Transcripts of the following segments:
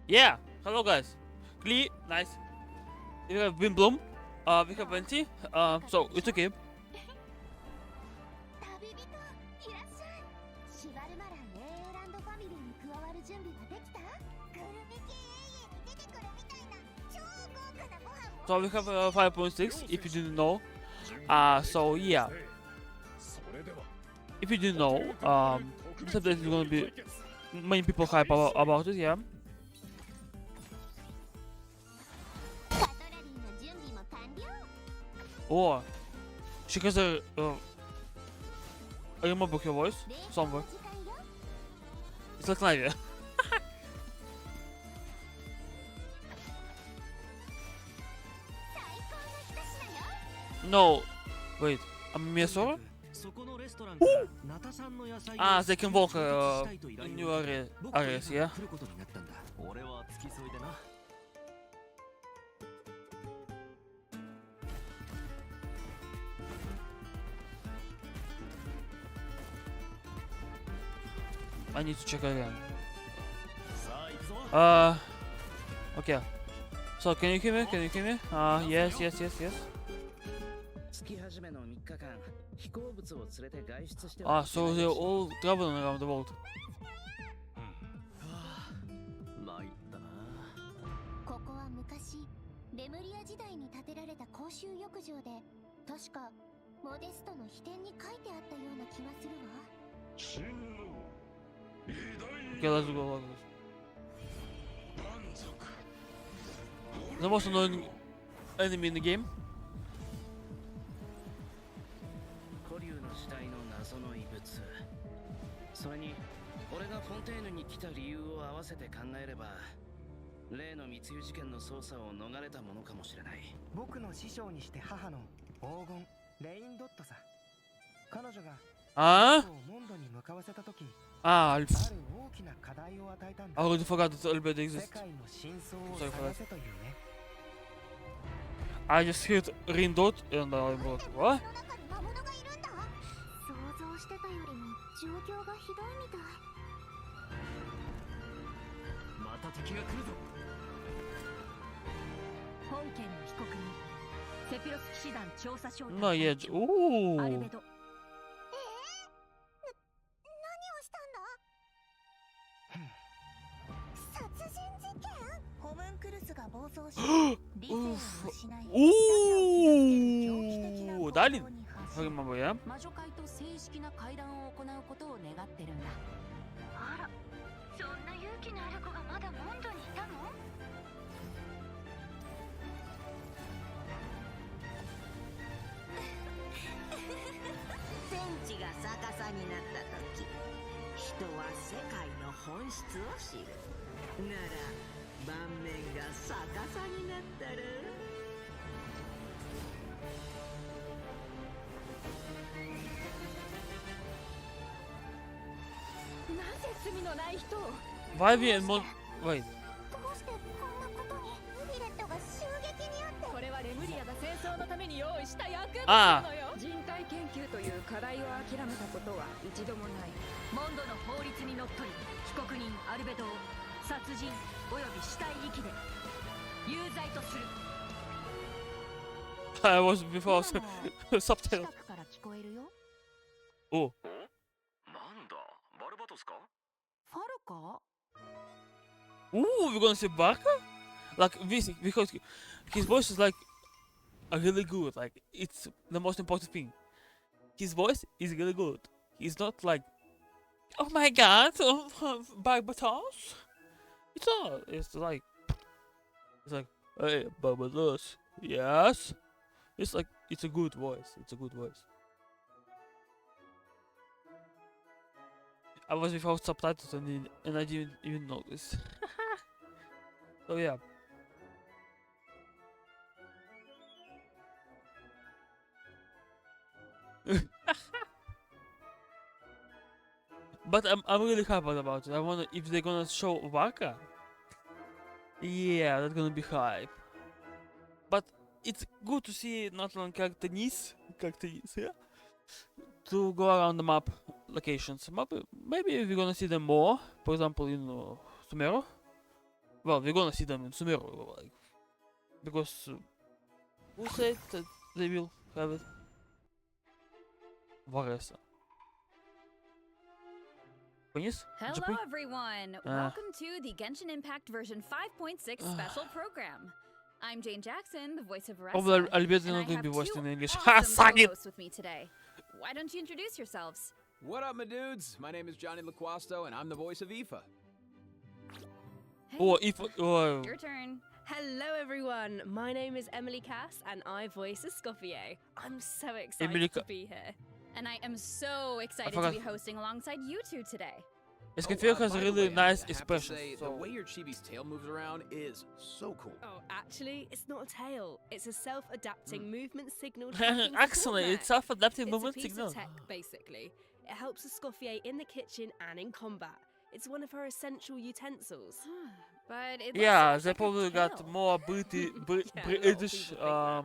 Yeah, hello guys. Glee, nice. We have Wimbloom, we have Venti, so it's okay. So we have 5.6 if you didn't know. So yeah. If you didn't know, this update is gonna be many people hype about it, yeah. Oh, she has a I remember her voice somewhere. It's like Nadia. No, wait, I'm Miasora? Ah, they can walk new areas, yeah? I need to check again. Okay. So, can you hear me? Can you hear me? Yes, yes, yes, yes. So they're all traveling around the world. ここは昔レムリア時代に建てられた公衆浴場で、確かモデストの秘典に書いてあったような気がするわ。Okay, let's go. The most annoying enemy in the game. それに俺がフォンテーヌに来た理由を合わせて考えれば例の密輸事件の捜査を逃れたものかもしれない。僕の師匠にして母の黄金レインドットさ。彼女がモンドに向かわせた時、ある大きな課題を与えたんだ。I already forgot that Albert exists. 世界の真相を探せというね。I just hit Ring Dot and I'm like, what? 想像してたよりも状況がひどいみたい。また敵が来るぞ。本件の被告人セピロス騎士団調査省 Not yet. Ooh. アルベド。何をしたんだ？殺人事件？ホムンクルスが暴走し理性を失い、Ooh. Darling. Remember, yeah? 魔女会と正式な会談を行うことを願ってるんだ。あら、そんな勇気のある子がまだモンドにいたの？天地が逆さになった時、人は世界の本質を知る。なら盤面が逆さになったらなぜ罪のない人を Why we and wait. どうしてこんなことに？ミレットが襲撃にあって。これはレムリアが戦争のために用意した薬物ああなのよ。人体研究という課題を諦めたことは一度もない。モンドの法律にのっとり被告人アルベドを殺人および死体遺棄で有罪とする。 I was before 近 subtitle. くから聞こえるよ。 Oh. なんだ、バルバトスか？ファルカ？ Ooh, we're gonna see VARKA? Like, because his voice is like really good. Like, it's the most important thing. His voice is really good. He's not like, oh my god, Barbatos. It's not. It's like, hey, Barbatos. Yes. It's like, it's a good voice. It's a good voice. I was without subtitles and I didn't even notice. So yeah. But I'm really happy about it. I wonder if they're gonna show VARKA. Yeah, that's gonna be hype. But it's good to see not only character Nis, yeah, to go around the map locations. Maybe we're gonna see them more. For example, in Sumero. Well, we're gonna see them in Sumeru, like, because who said that they will have it? Varesa. Conhece? Hello everyone! Welcome to the Genshin Impact version 5.6 special program. I'm Jane Jackson, the voice of Varesa, Probably Alberto and I not gonna have be voiced two in English. awesome Suck it! co-hosts with me today. Why don't you introduce yourselves? What up, my dudes? My name is Johnny LaQuasto, and I'm the voice of Aoife. Hey, Oh, if your turn. Hello everyone, my name is Emily Cass and I voice Escafier. I'm so excited Emily to be here. And I am so excited to forgot. be hosting alongside you two today. Escafier has by the really way, nice I have to expression. say, the way your chibi's tail moves around is so cool. Oh, actually, it's not a tail. It's a self-adapting movement signal. Excellent, it's self-adaptive It's movement a piece signal. of tech, basically. It helps Escafier in the kitchen and in combat. It's one of her essential utensils. But it Yeah, looks so they much like a probably got tail. more Yeah, a lot of British people think that.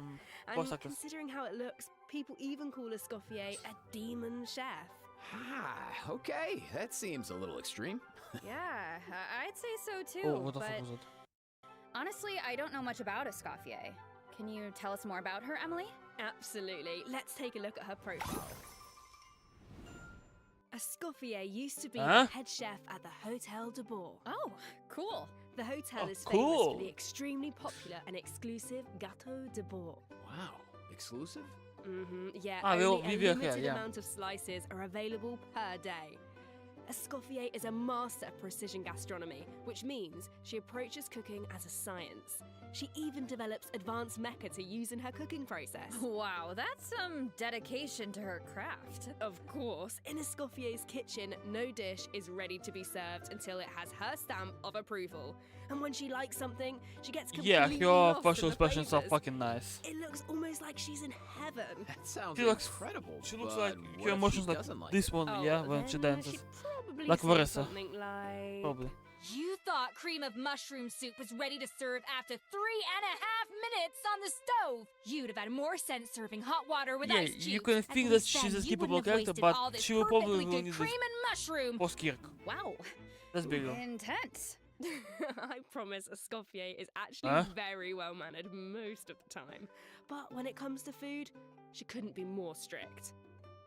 voice And actors. considering how it looks, people even call Escafier a demon chef. Ah, okay. That seems a little extreme. Yeah, I'd say so too. Oh, what the but fuck was it? honestly, I don't know much about Escafier. Can you tell us more about her, Emily? Absolutely. Let's take a look at her profile. Escafier used to be Huh? the head chef at the Hotel de Bourg. Oh, cool. The hotel Oh, is famous cool. for the extremely popular and exclusive Gâteau de Bourg. Wow. Exclusive? Yeah, Ah, only we a will- limited yeah. amount of slices are available per day. Escafier is a master of precision gastronomy, which means she approaches cooking as a science. She even develops advanced mecha to use in her cooking process. Wow, that's some dedication to her craft. Of course, in Escafier's kitchen, no dish is ready to be served until it has her stamp of approval. And when she likes something, she gets completely Yeah, her lost in facial the expressions are flavors. fucking nice. It looks almost like she's in heaven. That sounds She looks- incredible. She looks but like what her if emotions she like doesn't like this it? one, yeah, when she then dances. she'd probably Like say Varesa. something like... Probably. You thought cream of mushroom soup was ready to serve after 3.5 minutes on the stove. You'd have had more sense serving hot water with Yeah, ice cubes. you can At think that least she's then a you skippable wouldn't have character, wasted but all this she will probably perfectly will good need cream this and mushroom. post-Kirk. Wow. That's big though. Intense. I promise Escoffier is actually Huh? very well mannered most of the time. But when it comes to food, she couldn't be more strict.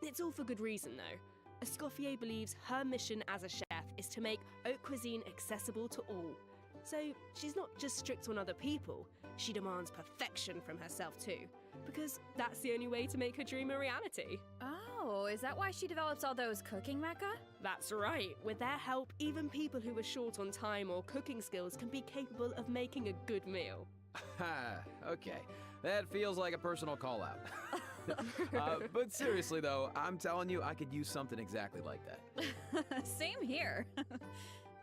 It's all for good reason though. Escoffier believes her mission as a chef is to make haute cuisine accessible to all. So she's not just strict on other people, she demands perfection from herself too. Because that's the only way to make her dream a reality. Oh, is that why she develops all those cooking mecha? That's right. With their help, even people who are short on time or cooking skills can be capable of making a good meal. Ha, okay. That feels like a personal call-out. But seriously, though, I'm telling you, I could use something exactly like that. Same here.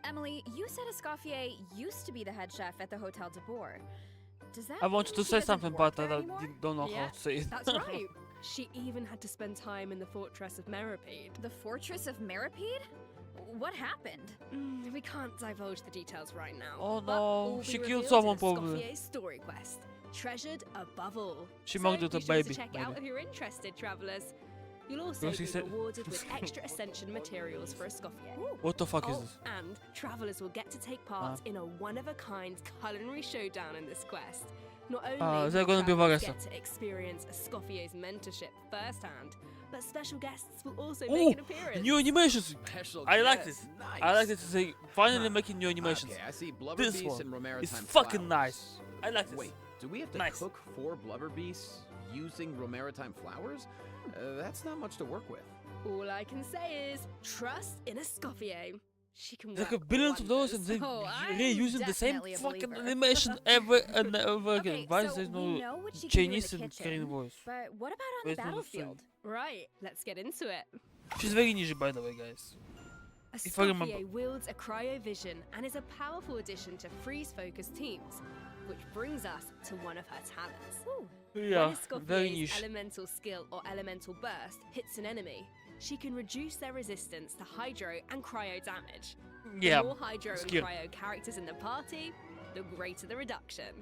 Emily, you said Escafier used to be the head chef at the Hotel de Bourg. Does that I wanted mean to she say doesn't something, work but I there anymore? don't know how Yeah, to say it. That's right. She even had to spend time in the fortress of Meripede. The Fortress of Meripede? What happened? We can't divulge the details right now. Oh but no, all will she be killed revealed someone in probably. Escoffier's story quest, treasured above all. She so murdered be a sure baby, to check maybe. out if you're interested, travelers. You'll also Because he be said- rewarded with extra ascension materials for Escoffier. What the fuck is Oh, this? and travelers will get to take part in a one-of-a-kind culinary showdown in this quest. Not only is that will gonna be travelers Varesa? get to experience Escoffier's mentorship firsthand, but special guests will also Ooh, make an appearance. new animations! Special I like guest. this. Nice. I like this to say, finally making new animations. Okay, I see blubber This beasts one and Romaritime is fucking flowers. nice. I like this. Wait, do we have to Nice. cook 4 blubber beasts using Romaritime flowers? That's not much to work with. All I can say is trust in Escoffier. She can There's work like billions of those and wonders. they Oh, I'm reusing the same definitely a fucking believer. animation ever and ever again. Okay, Why so is there we no know what she can do in Chinese the and kitchen, Korean voice? But what about on Where's the the battlefield? Right, let's get into it. She's very ninja, by the way, guys. If I remember. Escoffier wields a cryovision and is a powerful addition to freeze-focused teams, which brings us to one of her talents. Yeah, When very Escoffier's niche. elemental skill or elemental burst hits an enemy, she can reduce their resistance to hydro and cryo damage. Yeah, The more hydro and skill. cryo characters in the party, the greater the reduction.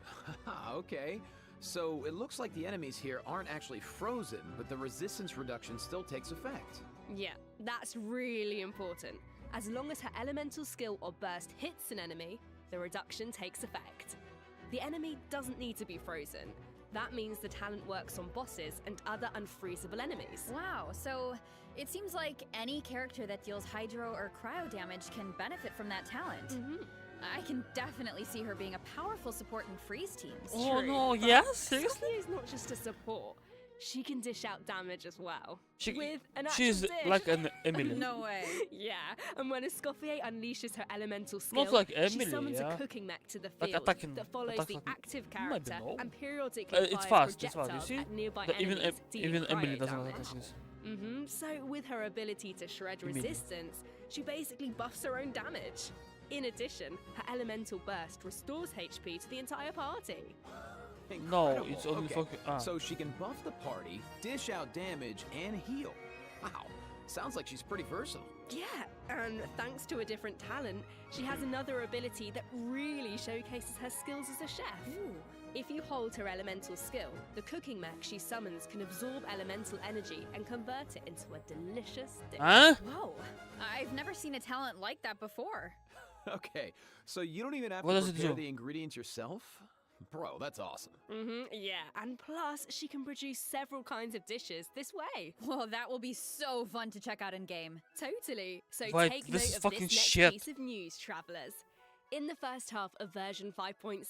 Okay, so it looks like the enemies here aren't actually frozen, but the resistance reduction still takes effect. Yeah, that's really important. As long as her elemental skill or burst hits an enemy, the reduction takes effect. The enemy doesn't need to be frozen. That means the talent works on bosses and other unfreezable enemies. Wow, so it seems like any character that deals hydro or cryo damage can benefit from that talent. I can definitely see her being a powerful support in freeze teams. Oh True, no, but yeah, seriously? Escafier is not just a support. She can dish out damage as well. With an She's actual dish. like an Emily. No way. Yeah, and when Escafier unleashes her elemental skill, Not like she Emily, summons yeah. a cooking mech to the Like field attacking- that follows attacks the like- active Maybe character no. and periodically It's fires fast, you projectiles see? at nearby That even enemies, dealing even Emily cryo doesn't damage. attack this. So with her ability to shred Emily. resistance, she basically buffs her own damage. In addition, her elemental burst restores HP to the entire party. No, Incredible. it's only Okay, fucking. So she can buff the party, dish out damage, and heal. Wow, sounds like she's pretty versatile. Yeah, and thanks to a different talent, she has another ability that really showcases her skills as a chef. If you hold her elemental skill, the cooking mech she summons can absorb elemental energy and convert it into a delicious dish. Huh? Whoa, I've never seen a talent like that before. Okay, so you don't even have What to does it prepare do? the ingredients yourself? Bro, that's awesome. Yeah, and plus, she can produce several kinds of dishes this way. Well, that will be so fun to check out in game. Totally. So Right, take this note is of fucking this next shit. piece of news, travelers. In the first half of version 5.6,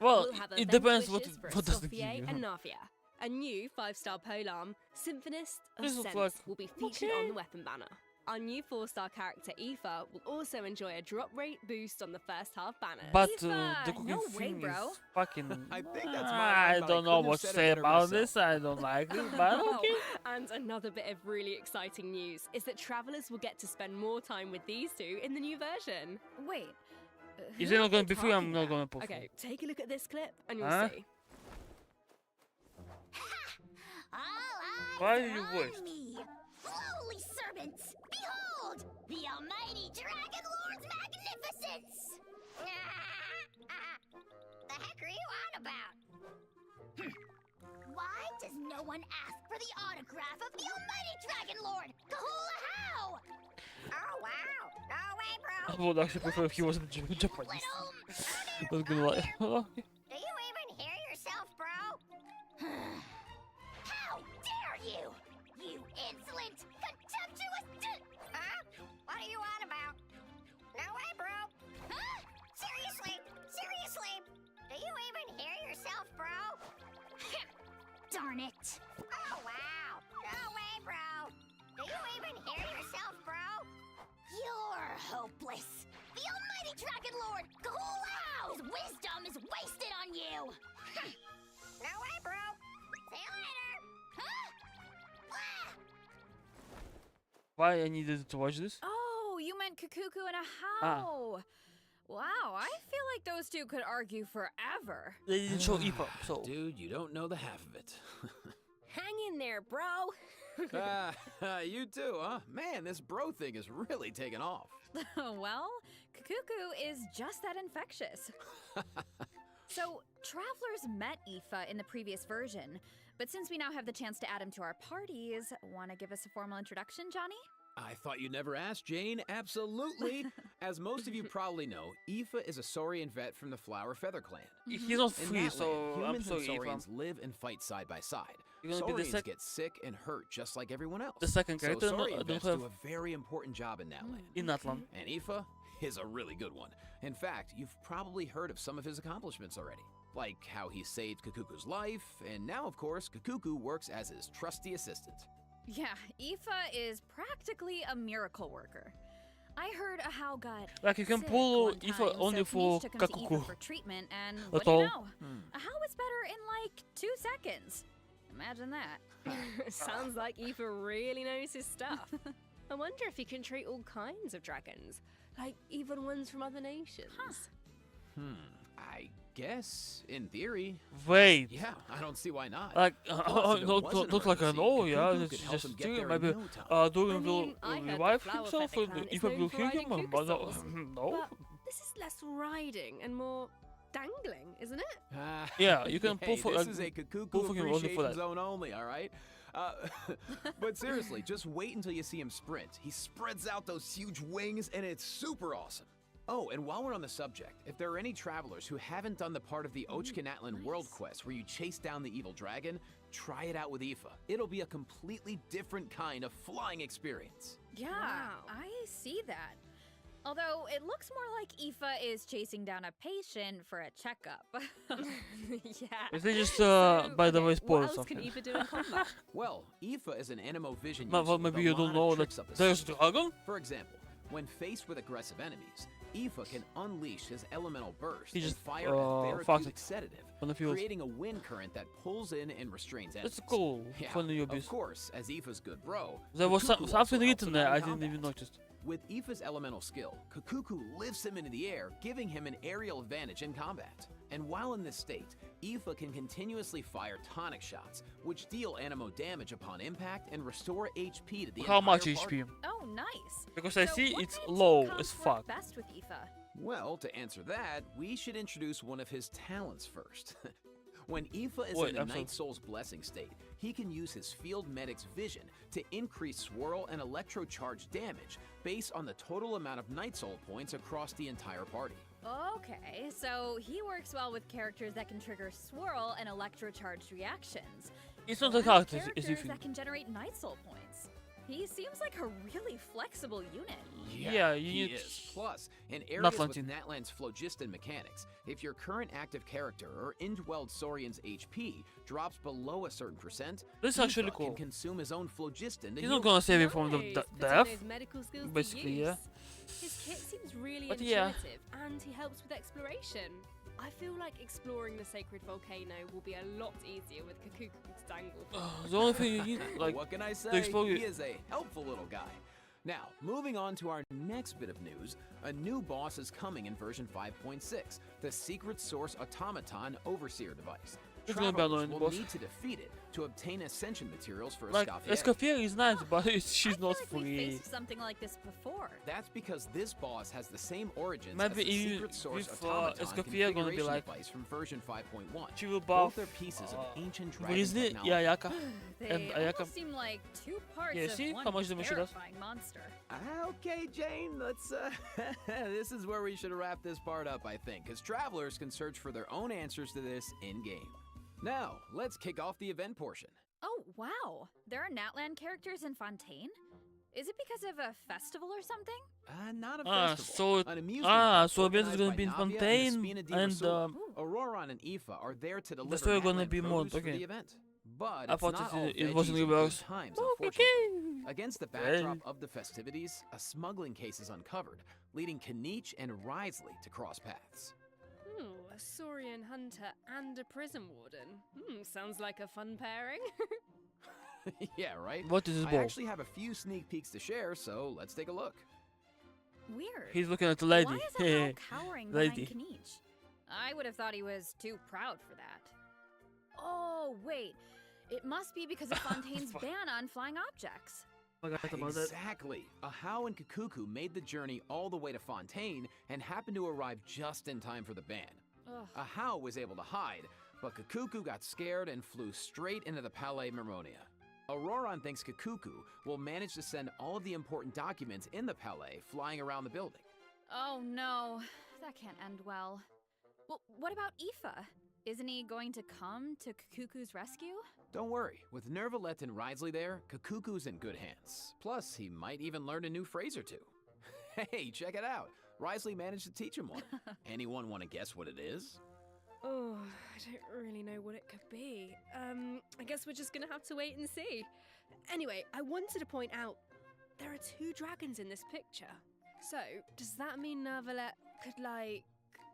Well, we'll have it event depends what wishes for what does it give Escafier you. and Navia. A new 5-star polearm, Symphonist of This looks Sense, like- will be featured on the weapon banner. Our new 4-star character, Aoife, will also enjoy a drop rate boost on the first half banner. But Aoife, the cooking no way, thing bro. is fucking. I think that's my I line, but I don't know couldn't have what to said it say better about myself. this. I don't like it, but okay. And another bit of really exciting news is that travelers will get to spend more time with these two in the new version. Wait. Is who it are not going they to be free? I'm talking not about? going to put. Okay, take a look at this clip and you'll Huh? see. Why are you voiced? me, lowly servants! Behold, the almighty Dragon Lord's magnificence! The heck are you on about? Why does no one ask for the autograph of the almighty Dragon Lord? Kahula how? Oh wow! No way, I bro! would actually prefer if he wasn't Japanese. I was gonna lie. Do you even hear yourself, bro? How dare you! You insolent, contemptuous Huh? What are you on about? No way, bro! Huh? Seriously? Seriously? Do you even hear yourself, bro? Darn it! Oh, wow! No way, bro! Do you even hear yourself, bro? You're hopeless! The almighty Dragon Lord, Kahulao's wisdom is wasted on you! No way, bro! See you later! Huh? Ah! Why I needed to watch this? Oh, you meant Kakuku and a Ah. how. Wow, I feel like those two could argue forever. They didn't show Ipa, so. Dude, you don't know the half of it. Hang in there, bro. You too, huh? Man, this bro thing is really taking off. Well, Kakuku is just that infectious. So, travelers met Aoife in the previous version, but since we now have the chance to add him to our parties, want to give us a formal introduction, Johnny? I thought you never asked, Jane. Absolutely. As most of you probably know, Aoife is a Saurian vet from the Flower Feather clan. He's not In free, that so land, I'm humans and sorry, Saurians Ipa. live and fight side by side. You're gonna be the Saurians sec- get sick and hurt just like everyone else. The second So character Saurian don't vets have do a very important job in that land. in that land. And Aoife is a really good one. In fact, you've probably heard of some of his accomplishments already. Like how he saved Kakuku's life, and now, of course, Kakuku works as his trusty assistant. Yeah, Aoife is practically a miracle worker. I heard a how got Like you can sick pull one Aoife time, only so for Kanish took him to Aoife Kakuku. for treatment, and That's what do you all. know? A how is better in like 2 seconds. Imagine that. Sounds like Aoife really knows his stuff. I wonder if he can treat all kinds of dragons, like even ones from other nations. I guess, in theory. Wait. Yeah, I don't see why not. Like, Plus, if it wasn't not like I emergency, know, yeah. Kakuku It's could help just him get doing there in maybe no time. Doing will I heard the revive Flower himself Feather and Clan is Aoife known will for kill riding him, but Kukasols. no. But this is less riding and more dangling, isn't it? Yeah, you can hey, pull for this like, is a Kakuku pull for him only for appreciation that. zone only, all right? But seriously, just wait until you see him sprint. He spreads out those huge wings, and it's super awesome. Oh, and while we're on the subject, if there are any travelers who haven't done the part of the Ochkanatlan World Quest where you chase down the evil dragon, try it out with Aoife. It'll be a completely different kind of flying experience. Yeah, Wow. I see that. Although it looks more like Aoife is chasing down a patient for a checkup. Yeah. Is it just So, by the way okay, spoil what else something? can Eva do in combat? Well, Aoife is an Animo-Vision Well, user with maybe a you don't lot of know that tricks up his there's a sleeve. dragon? For example, when faced with aggressive enemies, Aoife can unleash his elemental burst He and just, fire a fucks therapeutic it sedative, on the field. creating a wind current that pulls in and restrains enemies. That's cool. Yeah, Funny of obvious. course, as Aoife's good bro, There was Kukuku also something helps written him there. out I in didn't even combat. notice. With Aoife's elemental skill, Kukuku lifts him into the air, giving him an aerial advantage in combat. And while in this state, Aoife can continuously fire tonic shots, which deal animo damage upon impact and restore HP to the How much entire party. HP? Oh, nice. Because I So see what it's kind of low combos as work fuck. best with Aoife? Well, to answer that, we should introduce one of his talents first. When Aoife is Wait, in the I'm sorry. Night Soul's Blessing state, he can use his Field Medic's vision to increase swirl and electrocharge damage based on the total amount of Night Soul points across the entire party. Okay, so he works well with characters that can trigger swirl and electrocharged reactions. It's not Or a character, as characters you think. that can generate night soul points. He seems like a really flexible unit. Yeah, you he need- is. Plus, in Not areas with Lantin. Natlan's phlogiston mechanics, if your current active character or indwelled Saurian's HP drops below a certain percent, This is Aoife actually cool. can consume his own phlogiston to He's heal not gonna save him from the Nice, death. putting his medical skills to Basically, yeah. use. His kit seems really But yeah. intuitive, and he helps with exploration. I feel like exploring the sacred volcano will be a lot easier with Kukuku to dangle from. The only thing you need, like, what can I say? explore He it. is a helpful little guy. Now, moving on to our next bit of news, a new boss is coming in version 5.6, the Secret Source Automaton Overseer device. It's gonna be Travelers annoying, will boss. need to defeat it to obtain ascension materials for like Escafier. Escafier is nice, but she's I feel not like we free. faced something like this before. That's because this boss has the same origins Maybe as the if- Secret Source if, Automaton Escafier gonna be configuration like- device from version 5.1. She will Both buff are pieces of ancient dragon Grizzly, technology. yeah, Ayaka. They And Ayaka. almost seem like two parts Yeah, of see one how much damage she does? terrifying monster. Okay, Jane, let's, this is where we should wrap this part up, I think, because travelers can search for their own answers to this in-game. Now, let's kick off the event portion. Oh, wow. There are Natlan characters in Fontaine? Is it because of a festival or something? Not a Ah, festival, so an amusement so park event is organized gonna by be in Navia Fontaine and the Spina di and Rosula. Auroron and Aoife are there to deliver story gonna Natlan be more, produce for okay. the event. But I it's thought not it- all it wasn't veggies and reverse. good times, Oh, unfortunately. Against the backdrop Well. of the festivities, a smuggling case is uncovered, leading Kanich and Risley to cross paths. A Saurian hunter and a prison warden. Sounds like a fun pairing. Yeah, right? What is this I ball? actually have a few sneak peeks to share, so let's take a look. Weird. He's looking at the lady. Why is a howl cowering Lady. behind Kanich? I would have thought he was too proud for that. Oh, wait. It must be because of Fontaine's ban on flying objects. Forgot about that. Exactly. Ahau and Kukuku made the journey all the way to Fontaine and happened to arrive just in time for the ban. Ugh. Ahau was able to hide, but Kukuku got scared and flew straight into the Palais Mermonia. Auroron thinks Kukuku will manage to send all of the important documents in the Palais flying around the building. Oh no, that can't end well. Well, what about Aoife? Isn't he going to come to Kukuku's rescue? Don't worry, with Nervalette and Risley there, Kukuku's in good hands. Plus, he might even learn a new phrase or two. Hey, check it out. Risley managed to teach him one. Anyone want to guess what it is? Oh, I don't really know what it could be. I guess we're just gonna have to wait and see. Anyway, I wanted to point out there are two dragons in this picture. So, does that mean Nervalette could, like,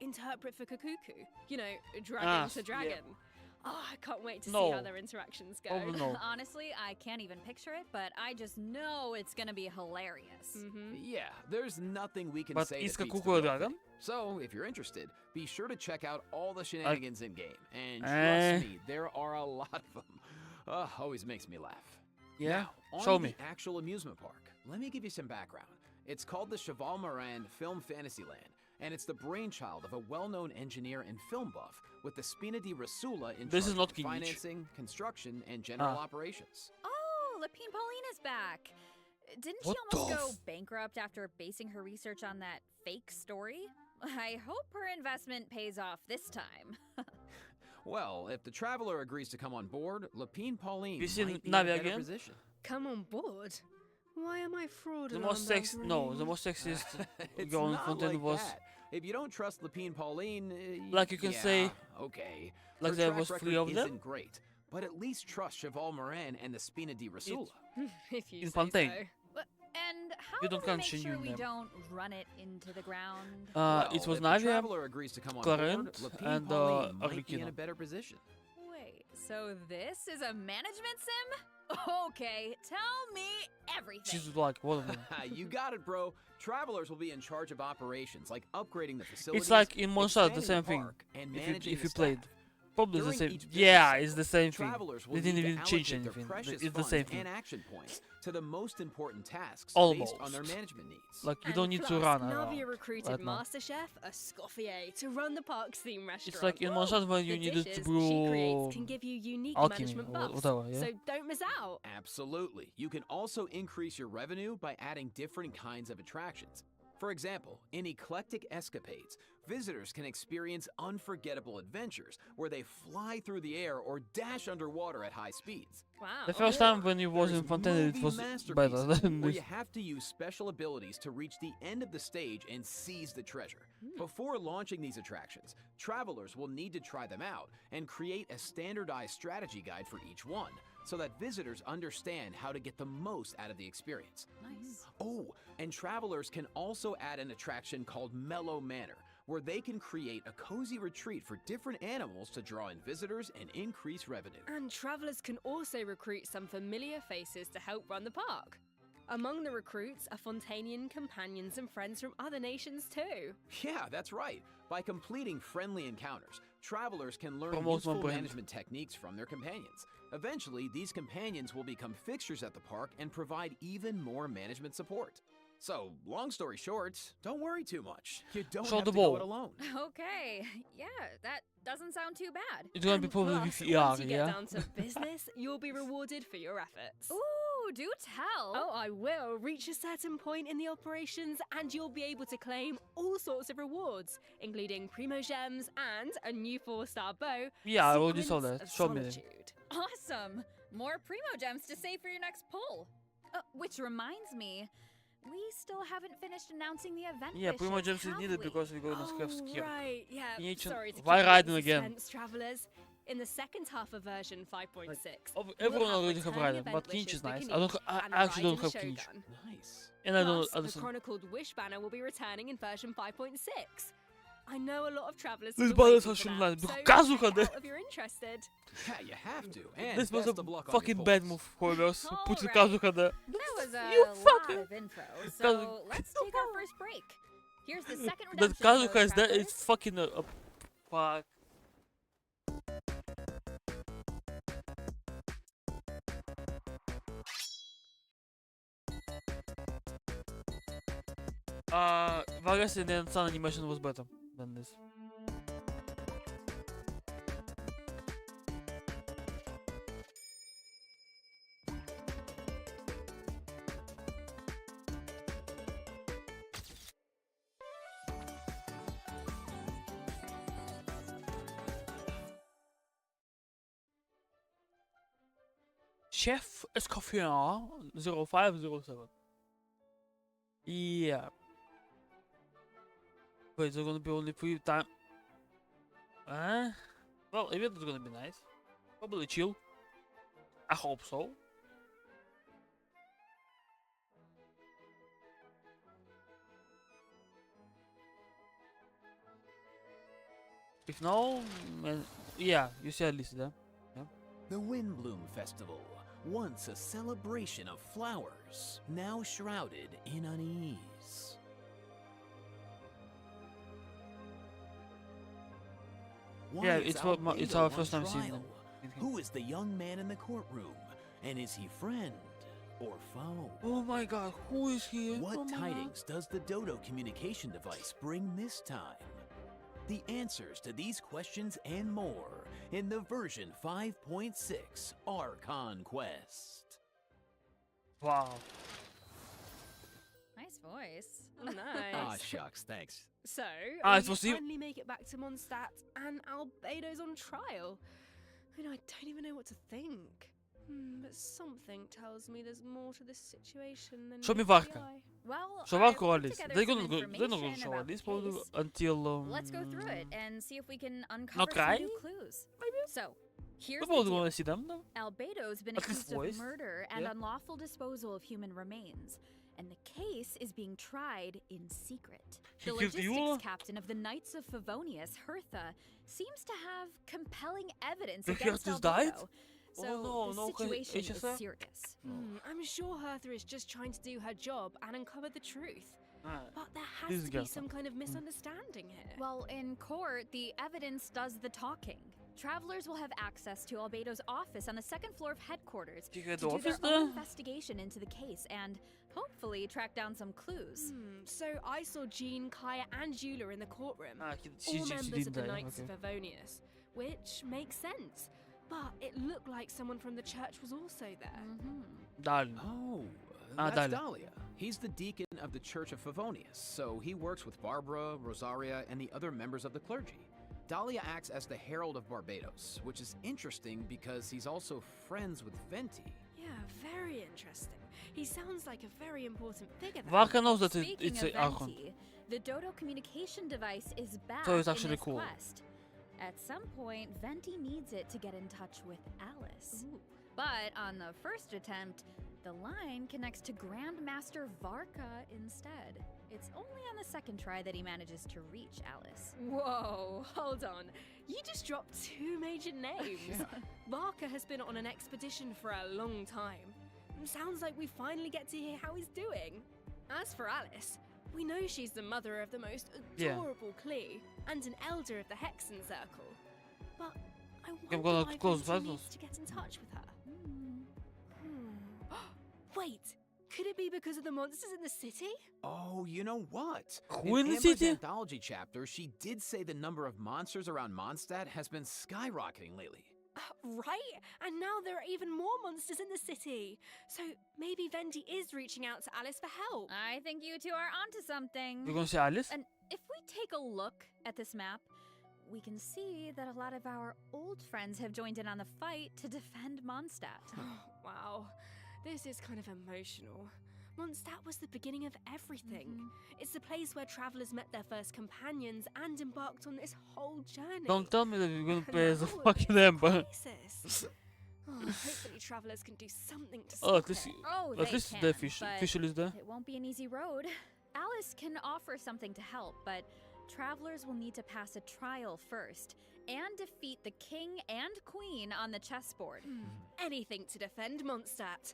interpret for Kukuku? You know, dragon to dragon. Oh, I can't wait to see how their interactions go. Oh, no. Honestly, I can't even picture it, but I just know it's gonna be hilarious. Yeah, there's nothing we can But say is that beats the Kukuku a real dragon? thing. So, if you're interested, be sure to check out all the shenanigans in-game. And Eh. trust me, there are a lot of them. Always makes me laugh. Yeah? Now, on Show the me. actual amusement park, let me give you some background. It's called the Cheval Moran Film Fantasyland, and it's the brainchild of a well-known engineer and film buff with the Spina di Rosula in This charge is not of Kinich. financing, construction, and general Ah. operations. Oh, Lapine Pauline is back. Didn't What she almost the go bankrupt after basing her research on that fake story? I hope her investment pays off this time. Well, if the traveler agrees to come on board, Lapine Pauline You seen might be in a Navi better again? position. Come on board. Why am I fraud? The most the most sexiest It's girl in not Fontaine like was that. If you don't trust Lapine Pauline, like you can yeah, say, okay. like Her there track was record 3 of them. isn't great, but at least trust Cheval Morin and the Spina di Rasula. If you In say Fontaine. so. And how You do don't we make continue sure we them. don't run it into the ground? Well, It was if the Navia, traveler agrees to come on Clarent, board, Lapine and Pauline might be in Arlecchino. a better position. Wait, so this is a management sim? Okay, tell me everything. she's like one of them. You got it, bro. Travelers will be in charge of operations, like upgrading the facilities. It's like in Monster, the expanding same thing. park, and If managing you the played, staff. probably the During same. each business Yeah, cycle, it's the same thing. travelers will They need didn't to even change allocate their anything. precious It's the funds same thing. and action points to the most important tasks Almost. based on their management needs. Like you And don't need to plus, run Navia around. recruited right now. Master Chef Escafier to run the park's theme restaurant. It's like in Monster when you the needed to dishes brew she creates can give you unique alchemy management or buffs, whatever. Yeah. so don't miss out. Absolutely. You can also increase your revenue by adding different kinds of attractions. For example, in Eclectic Escapades, visitors can experience unforgettable adventures where they fly through the air or dash underwater at high speeds. Wow. The first time when you was There's in Fontaine, it movie was masterpieces better than where this. you have to use special abilities to reach the end of the stage and seize the treasure. Before launching these attractions, travelers will need to try them out and create a standardized strategy guide for each one, so that visitors understand how to get the most out of the experience. Nice. Oh, and travelers can also add an attraction called Mellow Manor, where they can create a cozy retreat for different animals to draw in visitors and increase revenue. And travelers can also recruit some familiar faces to help run the park. Among the recruits are Fontainian companions and friends from other nations too. Yeah, that's right. By completing friendly encounters, travelers can learn Promote my useful brand. management techniques from their companions. Eventually, these companions will become fixtures at the park and provide even more management support. So, long story short, don't worry too much. You don't Show have the to go ball. it alone. Okay, yeah, that doesn't sound too bad. It's gonna be And probably plus, with ER, once you get yeah. down to business, you'll be rewarded for your efforts. Ooh, do tell. Oh, I will. Reach a certain point in the operations and you'll be able to claim all sorts of rewards, including Primo Gems and a new 4-star bow. Yeah, I already saw Sequence that. of Show me. Solitude. Awesome! More Primo Gems to save for your next pull. Which reminds me, we still haven't finished announcing the event. Yeah, this Primo year, Gems is have needed we? because we're going to Oh, have skill. right, yeah. You need to- Sorry to Why keep you Raiden in again? suspense, travelers. In the second half of version 5.6, Everyone we'll already have returning Raiden, event but Kinch wishes is for nice. I Kinch don't. I and a actually don't ride in have the Kinch, Shogun. Nice. and I don't Plus, the understand. chronicled Wish banner will be returning in version 5.6. I know a lot of travelers This have been banner waiting has for shown that, like so Kazuha check it there. out if you're interested. Yeah, you have to. And This was best a of luck on your fucking bad pulls. move, Corvus. Put the Alright. Kazuha there. That was a You lot fucker. of info. So let's take our first break. Here's the second The redemption Kazuha code, is there. travelers. It's fucking fuck. Vargas and then Sun animation was better than this. Chef Escafier 0507. Yeah. Wait, they're gonna be only 3 time. Well, event is gonna be nice. Probably chill. I hope so. If no, yeah, you see at least there. The Windbloom Festival, once a celebration of flowers, now shrouded in unease. Why Yeah, is it's what it's Albedo our on first time seeing trial? them. Who is the young man in the courtroom? And is he friend or foe? Oh my god, who is here? What Oh my God. tidings does the Dodo communication device bring this time? The answers to these questions and more in the version 5.6 ARCHON Quest. Wow. voice. Nice. Ah, shucks, thanks. So, it we was you. finally make it back to Mondstadt, and Albedo's on trial. And I don't even know what to think. But something tells me there's more to this situation than Show me meets the VARKA. eye. Well, So I've VARKA put Alice. together They're some not going to information show about Alice the case. until. Let's go through it and see if we can uncover Not some cry? new clues. So, here's We the both deal. want to see them, though. Albedo's been At least accused of voice. murder and Yeah. unlawful disposal of human remains, and the case is being tried in secret. He The killed logistics you? captain of the Knights of Favonius, Hertha, seems to have compelling evidence The against Herthas Albedo. died? So Oh, the no, situation is HSR? serious. I'm sure Hertha is just trying to do her job and uncover the truth. But there has This to girl. be some kind of misunderstanding here. Well, in court, the evidence does the talking. Travelers will have access to Albedo's office on the second floor of headquarters You to had do the office their there? own investigation into the case and hopefully track down some clues. So I saw Jean, Kaya, and Jula in the courtroom. She all members did of the die. Knights Okay. of Favonius, which makes sense. But it looked like someone from the church was also there. Dahlia. Oh, Ah, that's Dahlia. Dahlia. He's the deacon of the Church of Favonius, so he works with Barbara, Rosaria, and the other members of the clergy. Dahlia acts as the herald of Barbados, which is interesting because he's also friends with Venti. Yeah, very interesting. He sounds like a very important figure there. VARKA knows that Speaking it's of a Archon. Venti, the Dodo communication device is back So it's in actually this cool. quest. At some point, Venti needs it to get in touch with Alice. But on the first attempt, the line connects to Grandmaster VARKA instead. It's only on the second try that he manages to reach Alice. Whoa, hold on. You just dropped two major names. VARKA has been on an expedition for a long time. Sounds like we finally get to hear how he's doing. As for Alice, we know she's the mother of the most adorable Klee and an elder of the Hexen Circle. But I I'm wonder gonna why close Venti battles. needs to get in touch with her. Wait, could it be because of the monsters in the city? Oh, you know what? Who in the Amber's city? anthology chapter, she did say the number of monsters around Mondstadt has been skyrocketing lately. Right? And now there are even more monsters in the city. So maybe Venti is reaching out to Alice for help. I think you two are onto something. You're gonna say Alice? And if we take a look at this map, we can see that a lot of our old friends have joined in on the fight to defend Mondstadt. Wow, this is kind of emotional. Mondstadt was the beginning of everything. It's the place where travelers met their first companions and embarked on this whole journey. Don't tell me that you're gonna And play as a now we're fucking in a Ember. crisis. Hopefully travelers can do something to Oh, stop at least, it. Oh, at they least can, the official but is there. it won't be an easy road. Alice can offer something to help, but travelers will need to pass a trial first and defeat the king and queen on the chessboard. Anything to defend Mondstadt.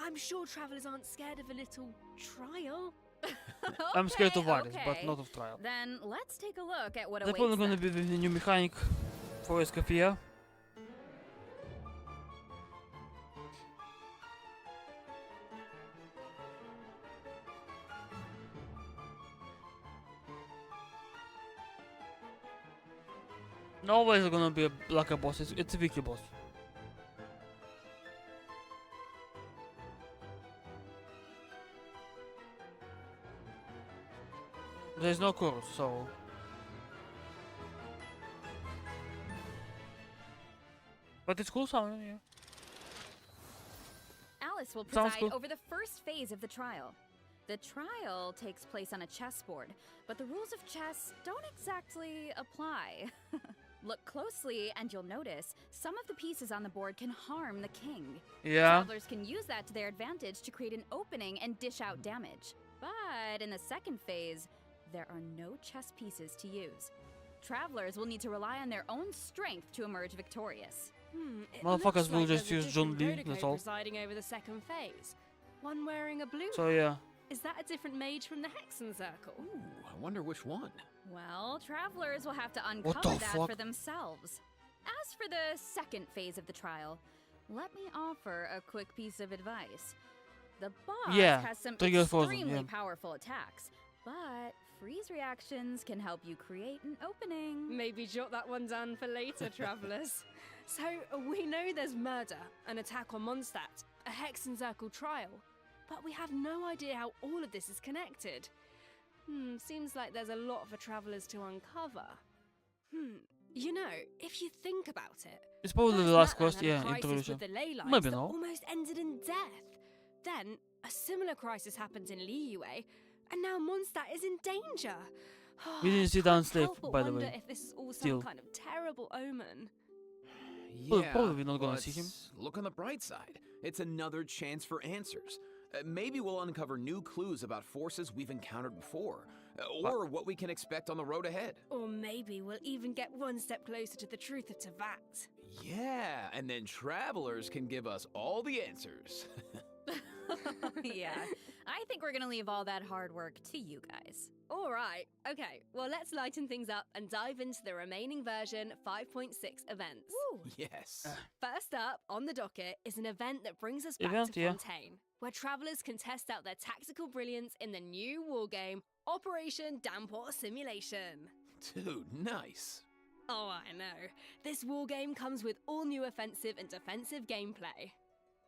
I'm sure travelers aren't scared of a little trial. I'm scared of Okay, violence, but okay. not of trial. Then let's take a look at what They're awaits probably gonna them. be the new mechanic for Escafier. No way it's gonna be like a boss, it's a weekly boss. There's no chorus, so... But it's cool sounding, yeah. Alice will Sounds preside cool. over the first phase of the trial. The trial takes place on a chessboard, but the rules of chess don't exactly apply. Look closely and you'll notice some of the pieces on the board can harm the king. Yeah. Travelers can use that to their advantage to create an opening and dish out damage. But in the second phase, there are no chess pieces to use. Travelers will need to rely on their own strength to emerge victorious. It Motherfuckers looks will like just there's a use John different Lee, Dodo that's code all. presiding over the second phase. One wearing a blue So hat. yeah. Is that a different mage from the Hexen Circle? Ooh, I wonder which one. Well, travelers will have to What uncover the that fuck? for themselves. As for the second phase of the trial, let me offer a quick piece of advice. The boss Yeah, has some trigger frozen, extremely yeah. powerful attacks, but freeze reactions can help you create an opening. Maybe jot that one down for later, travelers. So, we know there's murder, an attack on Mondstadt, a Hexen Circle trial. but we have no idea how all of this is connected. Seems like there's a lot for travelers to uncover. You know, if you think about it, It's probably the first last Natlan quest, had a yeah, crisis introduction. with the ley lines Maybe that not. almost ended in death. Then a similar crisis happened in Liyue, and now Mondstadt is in danger. We didn't sit I down can't sleep, help but by the wonder way. if this is all some Still. kind of terrible omen. Well, Yeah, probably not gonna see but him. look on the bright side. It's another chance for answers. Maybe we'll uncover new clues about forces we've encountered before, or what we can expect on the road ahead. Or maybe we'll even get one step closer to the truth of Tevat. Yeah, and then travelers can give us all the answers. Yeah, I think we're gonna leave all that hard work to you guys. All right, okay, well, let's lighten things up and dive into the remaining version 5.6 events. Yes. First up on the docket is an event that brings us back Event, to yeah. Fontaine, where travelers can test out their tactical brilliance in the new wargame Operation Downpour Simulation. Dude, nice. Oh, I know. This wargame comes with all new offensive and defensive gameplay.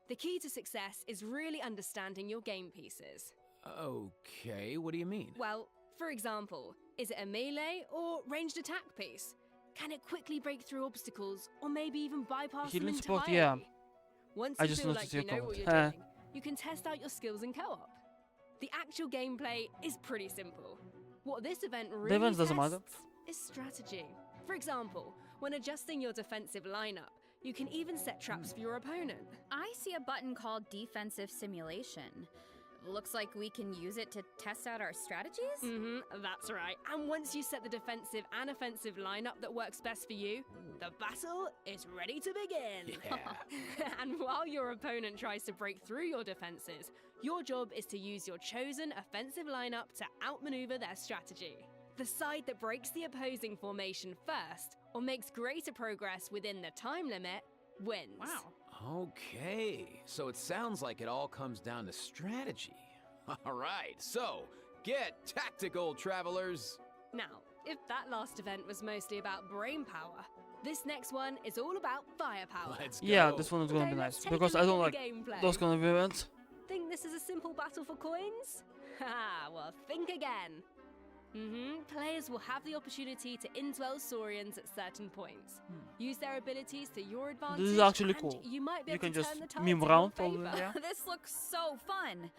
The key to success is really understanding your game pieces. Okay, what do you mean? Well, for example, is it a melee or ranged attack piece? Can it quickly break through obstacles or maybe even bypass them Healing entirely? support, yeah. Once I you just feel noticed like you your know what comment. you're doing, you can test out your skills in co-op. The actual gameplay is pretty simple. What this event really events doesn't tests matter. is strategy. For example, when adjusting your defensive lineup, you can even set traps for your opponent. I see a button called Defensive Simulation. Looks like we can use it to test out our strategies? That's right. And once you set the defensive and offensive lineup that works best for you, the battle is ready to begin. Yeah. And while your opponent tries to break through your defenses, your job is to use your chosen offensive lineup to outmaneuver their strategy. The side that breaks the opposing formation first or makes greater progress within the time limit wins. Wow. Okay, so it sounds like it all comes down to strategy. All right, so get tactical, travelers. Now, if that last event was mostly about brain power, this next one is all about firepower. Let's go. Yeah, this one is gonna Okay, be let's nice take a because I look don't at like the gameplay. those kind of events. Think this is a simple battle for coins? Haha, well, think again. Players will have the opportunity to indwell Saurians at certain points. Use their abilities to your advantage. This is actually and cool. You might be You able can to just turn the tides meme in around your probably, favor. yeah. This looks so fun.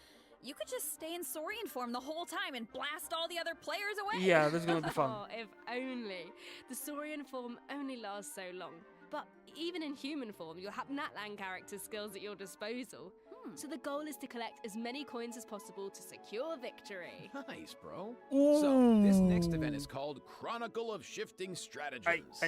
You could just stay in Saurian form the whole time and blast all the other players away. Yeah, this is gonna be fun. Oh, if only. The Saurian form only lasts so long. But even in human form, you'll have Natlan character skills at your disposal. So the goal is to collect as many coins as possible to secure victory. Nice, bro. So, this next event is Ooh. called Chronicle of Shifting Stratagems.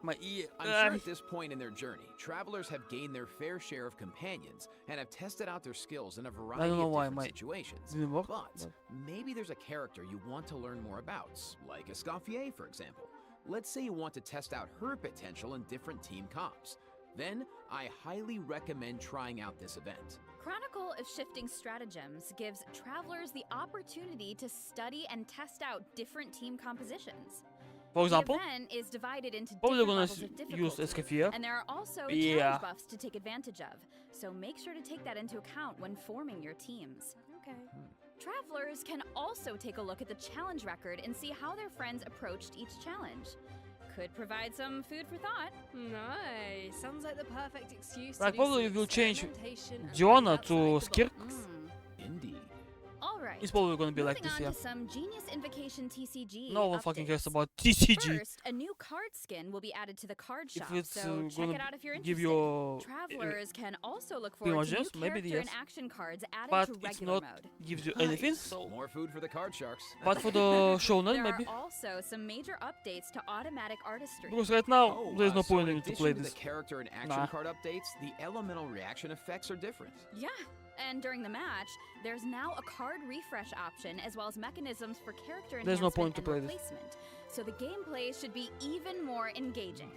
My ear. I'm sure at this point in their journey, travelers have gained their fair share of companions and have tested out their skills in a variety know of why different my- situations. didn't work, But but- maybe there's a character you want to learn more about, like Escafier, for example. Let's say you want to test out her potential in different team comps. Then, I highly recommend trying out this event. Chronicle of Shifting Stratagems gives travelers the opportunity to study and test out different team compositions. For example, the event is divided into probably different gonna levels of use difficulty, Escafier. and there are also Yeah. challenge buffs to take advantage of. So make sure to take that into account when forming your teams. Okay. Travelers can also take a look at the challenge record and see how their friends approached each challenge. Could provide some food for thought. Nice. Sounds like the perfect excuse Like, to do probably some if you change experimentation and Joanna think to outside the Skirk, box. Indeed. All right. it's probably gonna be like Moving this, on yeah. to some Genius Invocation TCG. No one fucking cares updates. about TCG. First, a new card skin will be added to the card shop, If it's so check gonna it out if you're give interested. you Travelers can also look forward to new gems, maybe character and yes. action cards added but to it's regular not mode. gives you anything. More food for the card sharks. But for the shonen, There maybe. are also some major updates to automatic artistry. Because right now there's no so point in in to addition play to this. the character and action Nah. card updates, the elemental reaction effects are different. Yeah, and during the match, there's now a card refresh option as well as mechanisms for character There's no enhancement point to and play this. replacement. So the gameplay should be even more engaging.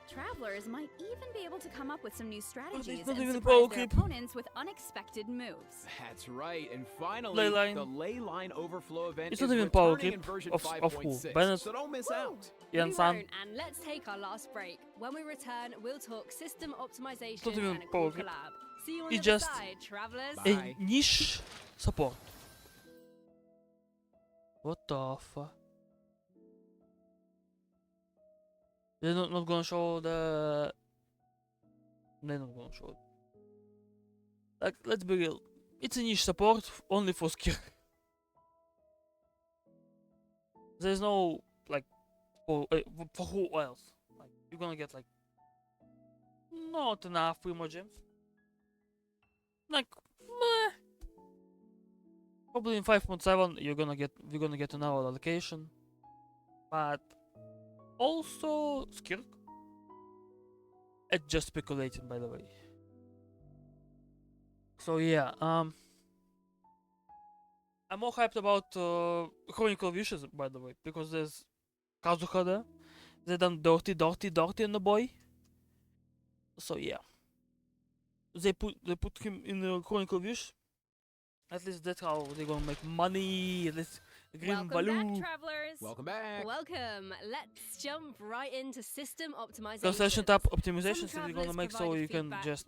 Travelers might even be able to come up with some new strategies not and even a surprise power their creep. opponents with unexpected moves. That's right, and finally, Ley line. the Ley Line Overflow event It's is not even power returning in creep version of who? 5.6, Bennett, so don't miss out. We Ian San. won't, and let's take our last break. When we return, we'll talk system optimization Not even and a cool power creep. collab. See you on He's the other just side, travelers. a niche support. What the fuck? They're not gonna show the. They're not gonna show it. Like, let's be real. It's a niche support only for skill. There's no like for who else? Like you're gonna get like not enough primo gems. Like meh. Probably in 5.7 we're gonna get another allocation. But also skill. It's just speculating, by the way. So yeah, I'm more hyped about Chronicle Wishes, by the way, because there's Kazuha there. They done dirty on the boy. So yeah, they put him in the Chronicle Wish. At least that's how they're gonna make money. At least green Welcome balloon. back, travelers. Welcome back. Welcome. Let's jump right into system optimization. Constellation tab optimizations that we're gonna make so you can just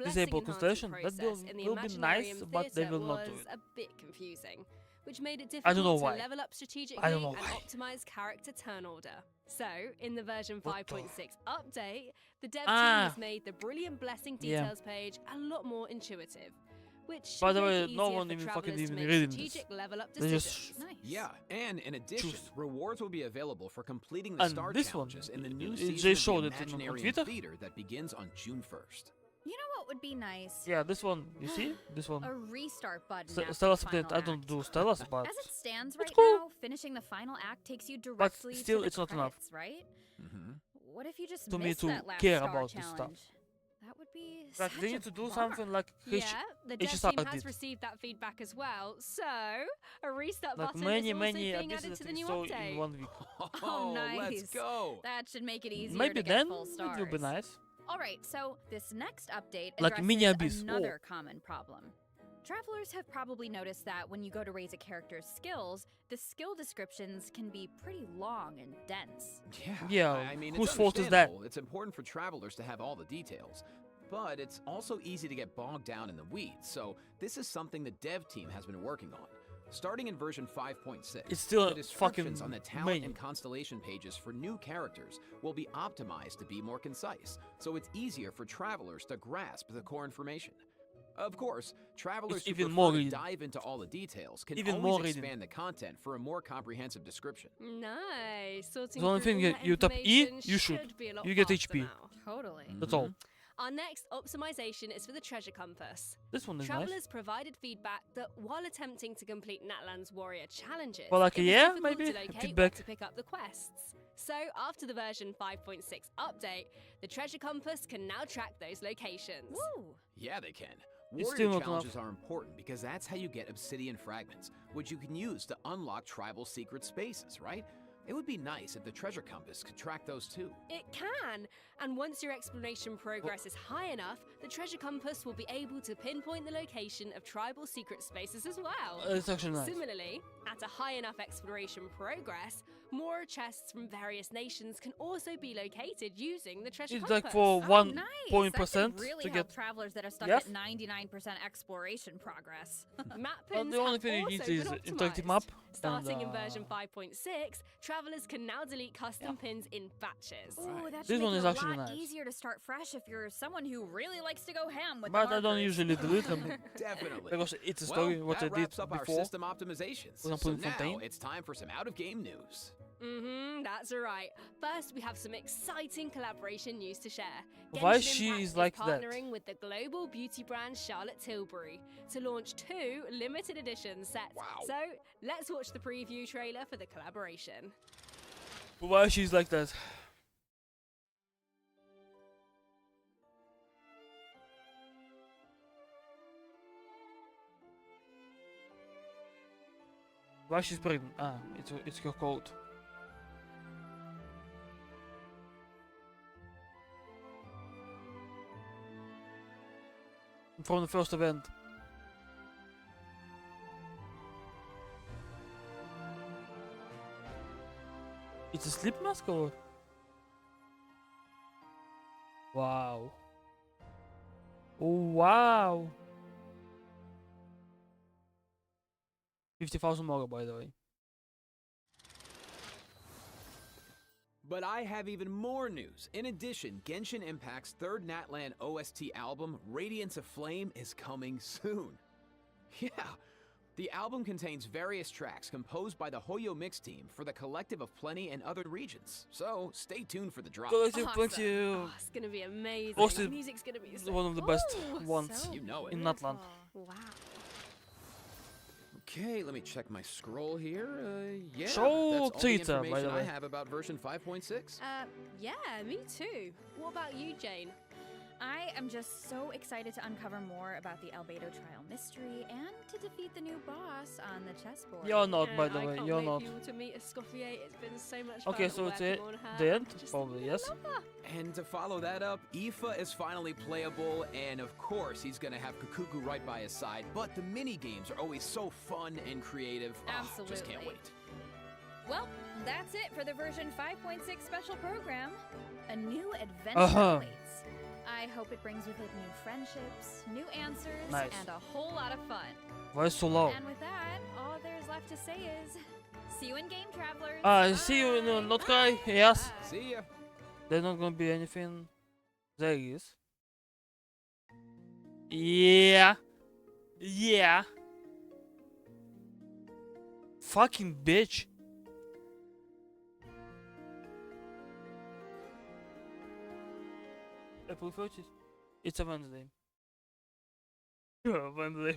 disable constellation. That will be nice, but they will not do it. A bit confusing, which made it I don't know difficult why. to level up strategically I don't know and why. optimize character turn order. So, in the version What 5.6 the- update, the dev team Ah. has made the Brilliant Blessing Yeah. details page a lot more intuitive. Which By should the make way, it no easier one for even travelers fucking to even make reading this. strategic level up They just- decisions. Nice. Yeah, and in addition, Choose. rewards will be available for completing the And star this one, challenges in the new they season showed of it the on Imaginarium Twitter. Theater that begins on June 1st. You know what would be nice? Yeah, this one. You see this one. A restart button. St- after Stella's the final update. I don't act. do Stella's, but As it stands it's right cool. now, finishing the final act takes you directly still, to the it's not enough. credits, right? Mm-hmm. What if you just To me missed to that last care star about this challenge? stuff. That would be Like such they a need to do bummer. something like Yeah, the dev HSR team has did. received that feedback as well. So, a restart Like button many is also many being added added to the things new so update. in 1 week. Oh, nice. Let's go. That should make it easier Maybe to get then full stars. it will be nice. All right, so this next update Like addresses Mini Abyss. another common problem. Travelers have probably noticed that when you go to raise a character's skills, the skill descriptions can be pretty long and dense. Yeah, I mean, whose it's fault is that? understandable. It's important for travelers to have all the details. But it's also easy to get bogged down in the weeds, so this is something the dev team has been working on. Starting in version 5.6, It's still the descriptions fucking on the talent many. and constellation pages for new characters will be optimized to be more concise, so it's easier for travelers to grasp the core information. Of course, travelers It's who even prefer more to reading. dive into all the details can Even always more reading. expand the content for a more comprehensive description. Nice. Sorting The only through thing all that you tap E, information you shoot. be a lot You get faster HP. now. Totally. That's all. Our next optimization is for the treasure compass. This one is nice. Travelers provided feedback that while attempting to complete Natlan's warrior challenges, For like a it was year, difficult maybe? to locate where Feedback. to pick up the quests. So after the version 5.6 update, the treasure compass can now track those locations. Woo! Yeah, they can. It's Warrior still not challenges enough. are important because that's how you get obsidian fragments, which you can use to unlock tribal secret spaces, right? It would be nice if the treasure compass could track those too. It can! And once your exploration progress is high enough, the treasure compass will be able to pinpoint the location of tribal secret spaces as well. It's actually nice. Similarly, at a high enough exploration progress, more chests from various nations can also be located using the treasure It's compass. like for Oh, 1 nice. point That could percent really to help get. travelers that are stuck Yes. at 99% exploration progress. Map Well, pins the only have thing you also need is been interactive optimized. map. Starting in and, version 5.6, travelers can now delete custom pins in batches. Ooh, that should This make one it is a actually lot nice. easier to start fresh if you're someone who really likes to go ham with But the I don't markers. usually delete them Definitely. because it's a story well, what I that did wraps up our before. system optimizations. For example, So in now Fontaine. it's time for some out-of-game news. That's right. First, we have some exciting collaboration news to share. Why Genshin she Impact is like that? partnering with the global beauty brand Charlotte Tilbury to launch 2 limited edition sets. Wow. So, let's watch the preview trailer for the collaboration. Why she's like that? Why she's pregnant? Ah, it's her code. From the first event. It's a sleep mask or? Wow. Oh wow. 50,000 more, by the way. But I have even more news. In addition, Genshin Impact's third Natlan OST album, Radiance of Flame, is coming soon. Yeah, the album contains various tracks composed by the Hoyo Mix team for the Collective of Plenty and other regions. So stay tuned for the drop. Collective Plenty, Oh, it's gonna be amazing. Roasted Music's gonna be so one of the best cool. ones So You know it. in Natlan. Wow. Okay, let me check my scroll here. Yeah, So, that's all the Twitter, by information the I way. have about version 5.6. Yeah, me too. What about you, Jane? I am just so excited to uncover more about the Albedo trial mystery and to defeat the new boss on the chessboard. You're not, by the I way. can't You're wait not. for you all to meet Escafier. It's been so much Okay, fun so it's working on her. the end? Just Probably, yes. love her. And to follow that up, Aoife is finally playable, and of course he's gonna have Kukuku right by his side, but the mini games are always so fun and creative. Oh, just can't Absolutely. wait. Well, that's it for the version 5.6 special program. A new adventure Uh-huh. awaits. I hope it brings with it new friendships, new answers, Nice. and a whole lot of fun. Why so low? And with that, all there's left to say is, see you in Game Travelers. See you in Bye. Not Cry. Yes. Bye. See ya. There's not gonna be anything. There is. Yeah. Yeah. Fucking bitch. April 30th. It's a Wednesday. Wednesday.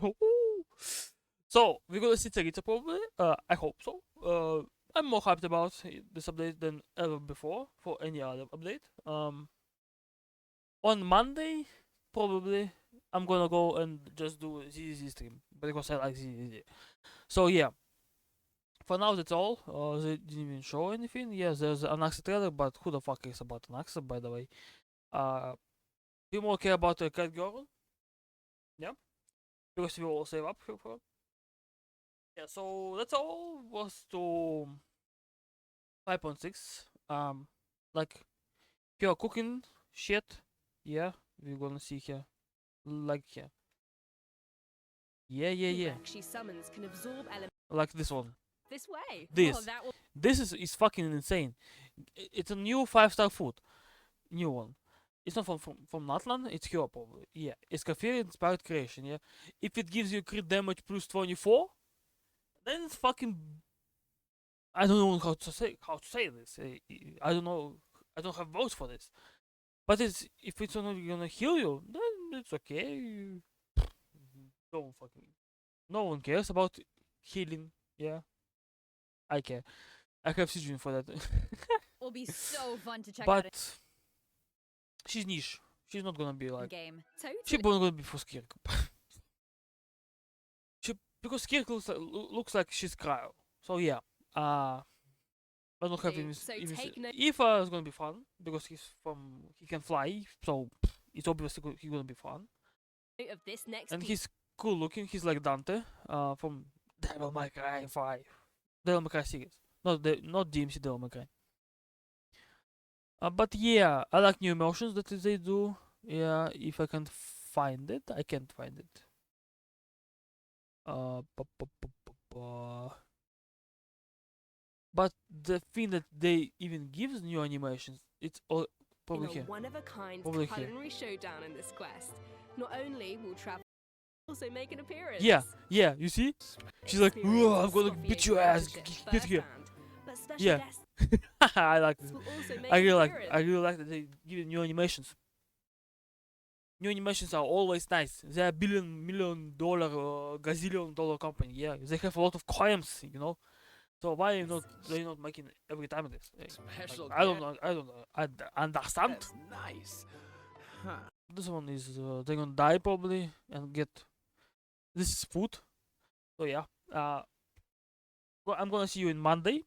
So, we're gonna see Terita probably. I hope so. I'm more hyped about this update than ever before for any other update. On Monday, probably, I'm gonna go and just do ZZ stream because I like ZZ. So yeah, for now that's all. They didn't even show anything. Yes, there's an Axa trailer, but who the fuck cares about an Axa, by the way? We more care about the cat girl. Yeah, because we all save up for her. Yeah, so that's all was to 5.6. Like pure cooking shit. Yeah, we're gonna see here. Like here. Yeah. She summons can absorb elements Like this one. this way. This. Oh, that will This is fucking insane. It's a new 5-star food. New one. It's not from Natlan, it's here probably. Yeah. Escafier inspired creation, yeah. If it gives you crit damage plus 24, then it's fucking I don't know how to say this. I don't know. I don't have words for this. But if it's not gonna heal you, then it's okay. Don't fucking. No one cares about healing. Yeah, I care. I have Sijin for that. Will be so fun to check But out she's niche. She's not gonna be in like. game. She's not gonna be for Skirk. Because Skirk looks like she's cryo. So yeah. I don't have even. So take note- Aoife is gonna be fun because he can fly. So it's obviously he's gonna be fun. of this next And piece. he's cool looking. He's like Dante from Devil May Cry 5. Devil May Cry series. Not DMC Devil May Cry. But yeah, I like new emotions that they do. Yeah, if I can find it, I can't find it. But the thing that they even gives new animations, it's all probably in a here. one-of-a-kind Probably here. culinary showdown in this quest. Not only will travel also make an appearance. Yeah, you see? She's like, Experience "Whoa, I'm gonna Escafier beat your ass. craftsmanship Get here." firsthand, but special Yeah. guests I like this. will also make I an really like appearance. that they give new animations. New animations are always nice. They're a $1 billion, gazillion dollar company. Yeah, they have a lot of coins, you know. So why they not making every time this? Special I don't know. I understand. That's nice. Huh. This one is they're gonna die probably and get. This is food. So yeah. Well, I'm gonna see you in Monday.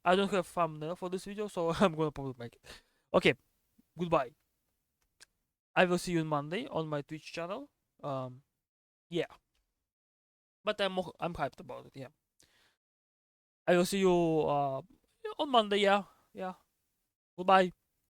I don't have thumbnail for this video, so I'm gonna probably make it. Okay. Goodbye. I will see you on Monday on my Twitch channel. Yeah. But I'm hyped about it. Yeah. I will see you on Monday. Yeah. Goodbye.